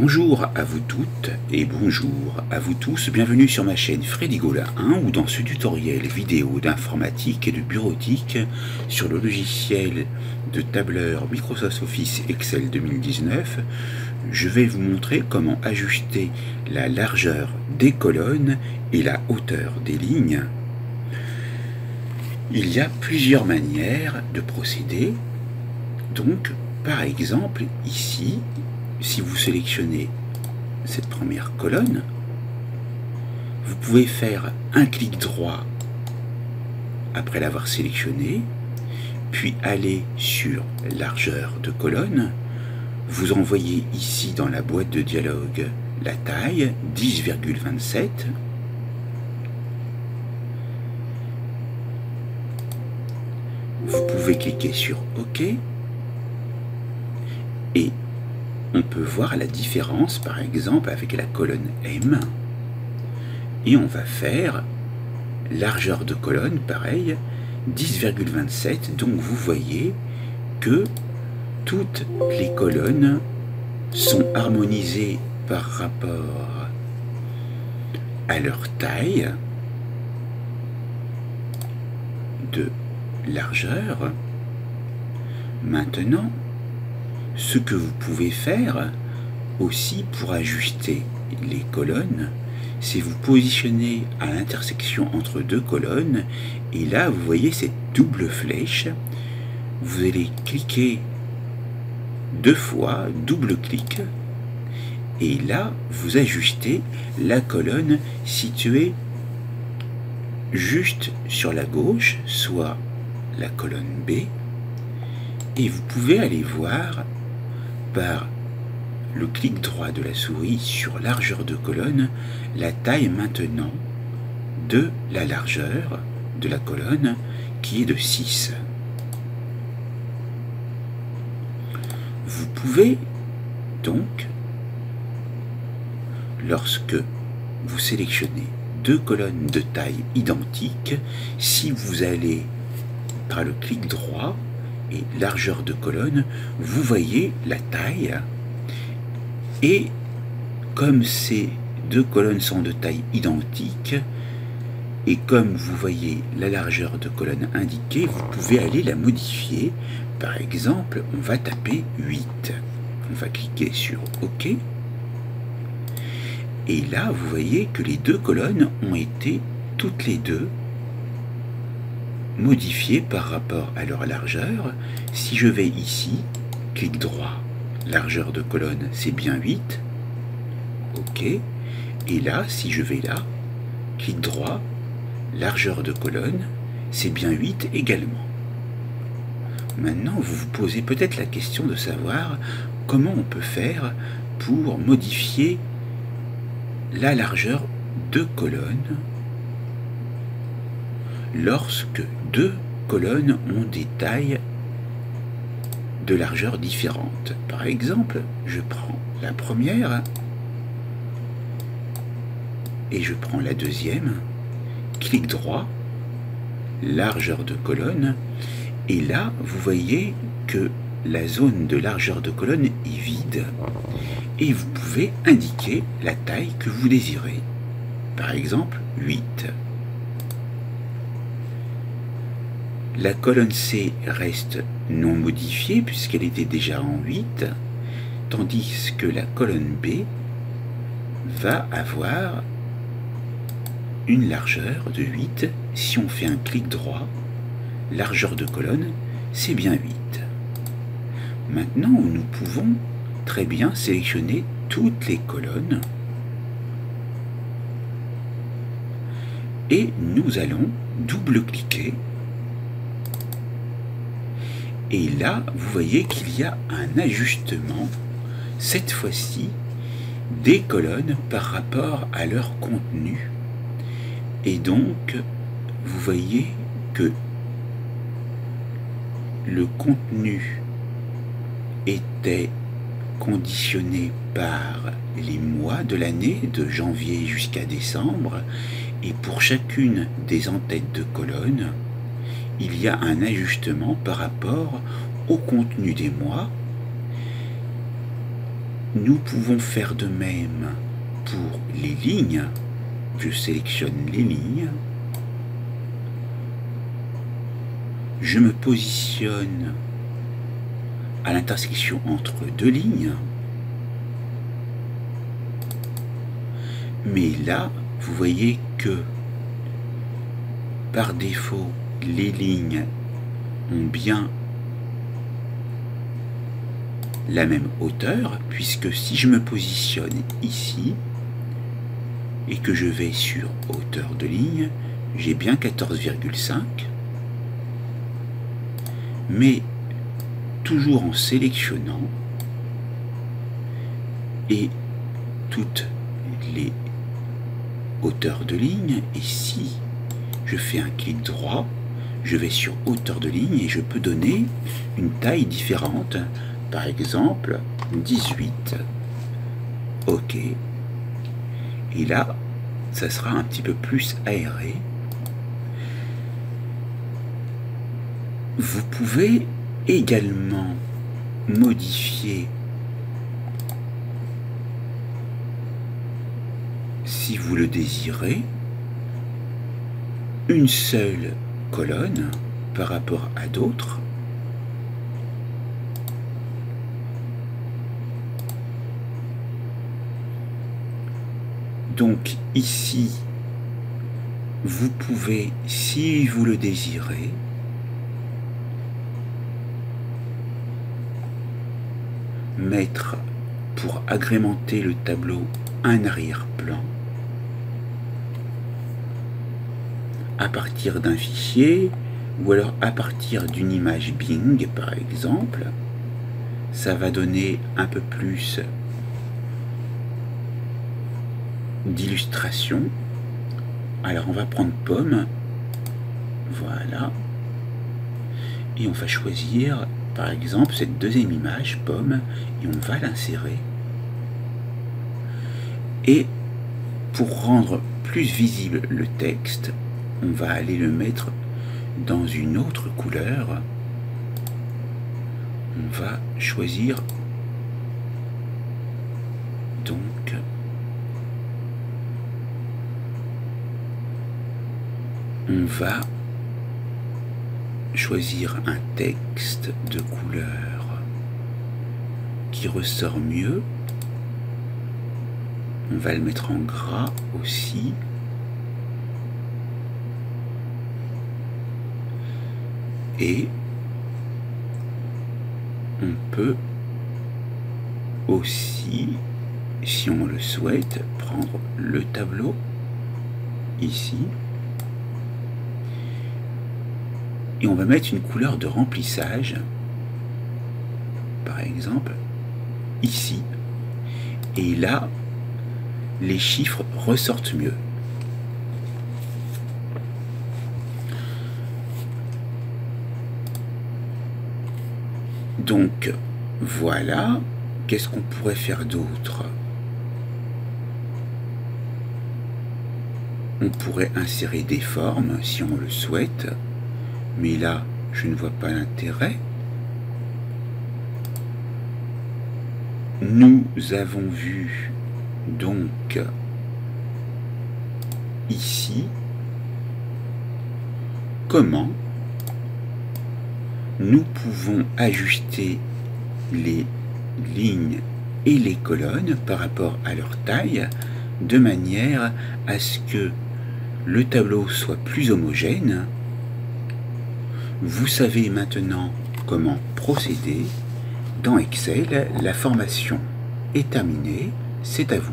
Bonjour à vous toutes et bonjour à vous tous, bienvenue sur ma chaîne Freddy Gaulin 1 ou dans ce tutoriel vidéo d'informatique et de bureautique sur le logiciel de tableur Microsoft Office Excel 2019, je vais vous montrer comment ajuster la largeur des colonnes et la hauteur des lignes. Il y a plusieurs manières de procéder, donc par exemple ici, si vous sélectionnez cette première colonne, vous pouvez faire un clic droit après l'avoir sélectionné, puis aller sur largeur de colonne. Vous envoyez ici dans la boîte de dialogue la taille 10,27. Vous pouvez cliquer sur OK et on peut voir la différence par exemple avec la colonne M et on va faire largeur de colonne pareil 10,27. donc vous voyez que toutes les colonnes sont harmonisées par rapport à leur taille de largeur. Maintenant, ce que vous pouvez faire aussi pour ajuster les colonnes, c'est vous positionner à l'intersection entre deux colonnes et là vous voyez cette double flèche, vous allez cliquer deux fois, double clic, et là vous ajustez la colonne située juste sur la gauche, soit la colonne B, et vous pouvez aller voir par le clic droit de la souris sur largeur de colonne la taille maintenant de la largeur de la colonne qui est de 6. Vous pouvez donc, lorsque vous sélectionnez deux colonnes de taille identique, si vous allez par le clic droit et largeur de colonne, vous voyez la taille, et comme ces deux colonnes sont de taille identique et comme vous voyez la largeur de colonne indiquée, vous pouvez aller la modifier. Par exemple, on va taper 8, on va cliquer sur OK et là vous voyez que les deux colonnes ont été toutes les deux modifiées par rapport à leur largeur. Si je vais ici, clic droit, largeur de colonne c'est bien 8, OK, et là si je vais là, clic droit, largeur de colonne c'est bien 8 également. Maintenant vous vous posez peut-être la question de savoir comment on peut faire pour modifier la largeur de colonne lorsque deux colonnes ont des tailles de largeur différentes. Par exemple, je prends la première et je prends la deuxième, clic droit, largeur de colonne, et là vous voyez que la zone de largeur de colonne est vide et vous pouvez indiquer la taille que vous désirez. Par exemple 8. La colonne C reste non modifiée puisqu'elle était déjà en 8, tandis que la colonne B va avoir une largeur de 8. Si on fait un clic droit, largeur de colonne, c'est bien 8. Maintenant, nous pouvons très bien sélectionner toutes les colonnes et nous allons double-cliquer. Et là, vous voyez qu'il y a un ajustement, cette fois-ci, des colonnes par rapport à leur contenu. Et donc, vous voyez que le contenu était conditionné par les mois de l'année, de janvier jusqu'à décembre, et pour chacune des en-têtes de colonnes, il y a un ajustement par rapport au contenu des mois Nous pouvons faire de même pour les lignes. Je sélectionne les lignes. Je me positionne à l'intersection entre deux lignes. Mais là, vous voyez que par défaut, les lignes ont bien la même hauteur, puisque si je me positionne ici et que je vais sur hauteur de ligne, j'ai bien 14,5. Mais toujours en sélectionnant et toutes les hauteurs de ligne, et si je fais un clic droit, je vais sur hauteur de ligne et je peux donner une taille différente, par exemple 18. OK. Et là, ça sera un petit peu plus aéré. Vous pouvez également modifier, si vous le désirez, une seule colonne par rapport à d'autres. Donc ici, vous pouvez, si vous le désirez, mettre, pour agrémenter le tableau, un arrière-plan à partir d'un fichier, ou alors à partir d'une image Bing par exemple. Ça va donner un peu plus d'illustration. Alors on va prendre pomme, voilà, et on va choisir par exemple cette deuxième image pomme et on va l'insérer. Et pour rendre plus visible le texte, on va aller le mettre dans une autre couleur. On va choisir donc on va choisir un texte de couleur qui ressort mieux. On va le mettre en gras aussi. Et on peut aussi, si on le souhaite, prendre le tableau ici. Et on va mettre une couleur de remplissage, par exemple, ici. Et là, les chiffres ressortent mieux. Donc, voilà. Qu'est-ce qu'on pourrait faire d'autre? On pourrait insérer des formes, si on le souhaite. Mais là, je ne vois pas l'intérêt. Nous avons vu donc ici comment nous pouvons ajuster les lignes et les colonnes par rapport à leur taille de manière à ce que le tableau soit plus homogène. Vous savez maintenant comment procéder dans Excel. La formation est terminée, c'est à vous.